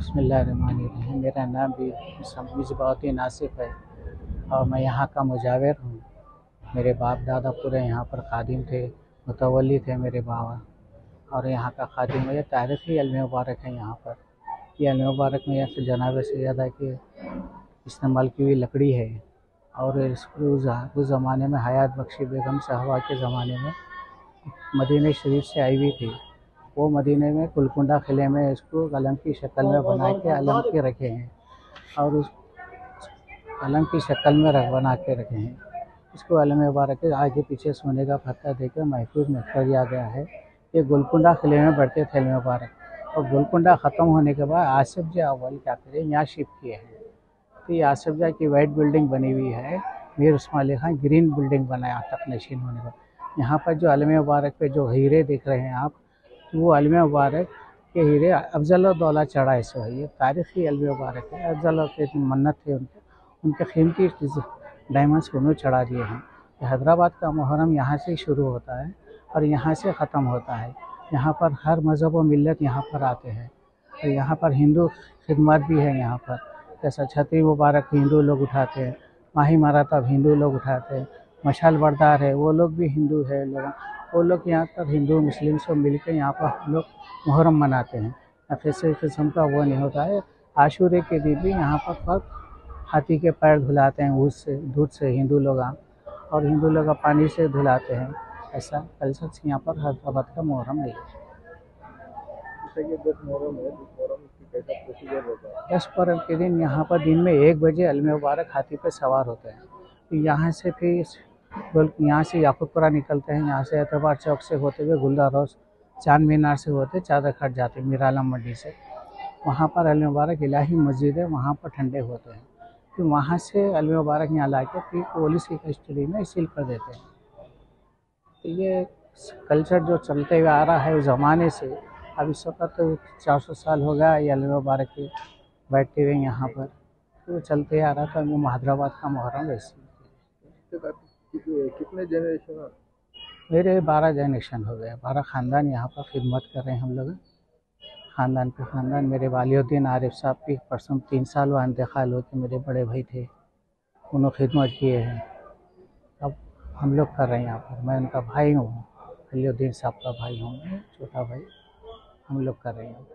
बिस्मिल्लाहिर्रहमानिर्रहीम। मेरा नाम भी मिसबाहुद्दीन आसिफ़ है और मैं यहाँ का मुजाविर हूँ। मेरे बाप दादा पूरे यहाँ पर खादिम थे, मुतवल्ली थे मेरे बाबा, और यहाँ का खादिम है। ये तारीख़ी इल्म मुबारक है यहाँ पर। ये इल्म मुबारक में यहाँ जनाब सैयदा की इस्तेमाल की हुई लकड़ी है। और उस ज़माने में हयात बख्शी बेगम साहबा के ज़माने में मदीना शरीफ से आई हुई थी। वो मदीने में कुलकुंडा किले में इसको कलम की शक्ल में बना के अलम के रखे हैं, और उस अलम की शक्ल में बना के रखे हैं। इसको अलम मुबारक के आगे पीछे सोने का पत्ता देकर महफूज में किया गया है। ये गोलकुंडा किले में बढ़ते थे अलम मुबारक, और गोलकुंडा ख़त्म होने के बाद आसिफ जा अव्वल क्या करें यहाँ शिफ्ट किए हैं। तो ये आसिफ जा की वाइट बिल्डिंग बनी हुई है, मीर उस्मान अली खान ग्रीन बिल्डिंग बनाया तक नशीन होने का। यहाँ पर जो अलम मुबारक पे जो हीरे दिख रहे हैं आप, वो अलम मुबारक के हीरे अफजल दौला चढ़ा इसको है। ये तारीख़ी अलम मुबारक है। अफजल के मन्नत थे उनके कीमती डायमंड्स उन्होंने चढ़ा दिए हैं। हैदराबाद का मुहर्रम यहाँ से शुरू होता है और यहाँ से ख़त्म होता है। यहाँ पर हर मज़हब व मिल्लत यहाँ पर आते हैं, और यहाँ पर हिंदू खिदमत भी है। यहाँ पर जैसा छतरी मुबारक हिंदू लोग उठाते हैं, माही मरातब हिंदू लोग उठाते हैं, मशाल बरदार है वो लोग भी हिंदू है। वो लोग यहाँ पर हिंदू मुस्लिम सब मिलकर यहाँ पर हम लोग मुहर्रम मनाते हैं। किसी किस्म का वो नहीं होता है। आशूरे के दिन भी यहाँ पर हाथी के पैर धुलाते हैं दूध से हिंदू लोग, और हिंदू लोग पानी से धुलाते हैं। ऐसा कल्चर यहाँ पर हैदराबाद का मुहर्रम है। दस पर्व के दिन यहाँ पर दिन में 1 बजे अलम मुबारक हाथी पर सवार होते हैं। तो यहाँ से फिर यहाँ से याकूबपुरा निकलते हैं, यहाँ से एतबार चौक से होते हुए गुलदार हाउस, चांद मीनार से होते चादर खट जाते हैं मीर आलम मंडी से। वहाँ पर अलम मुबारक इलाही मस्जिद है, वहाँ पर ठंडे होते हैं। फिर वहाँ से अलम मुबारक यहाँ ला के फिर पुलिस की कस्टडी में सील कर देते हैं। तो ये कल्चर जो चलते हुए आ रहा है उस ज़माने से, अब इस वक्त तो 400 साल हो गया ये अलम मुबारक के बैठते हुए यहाँ पर। तो चलते आ रहा था हैदराबाद का मुहर्रम वैसे। कितने जनरेशन? मेरे 12 जनरेशन हो गए, 12 ख़ानदान यहाँ पर खिदमत कर रहे हैं हम लोग। ख़ानदान पे ख़ानदान। मेरे वालिउद्दीन आरिफ साहब की परसों 3 साल वहाँ इंतकाल हो के मेरे बड़े भाई थे, उन्होंने खिदमत किए हैं। अब हम लोग कर रहे हैं यहाँ पर। मैं उनका भाई हूँ, वालिउद्दीन साहब का भाई हूँ, छोटा भाई। हम लोग कर रहे हैं।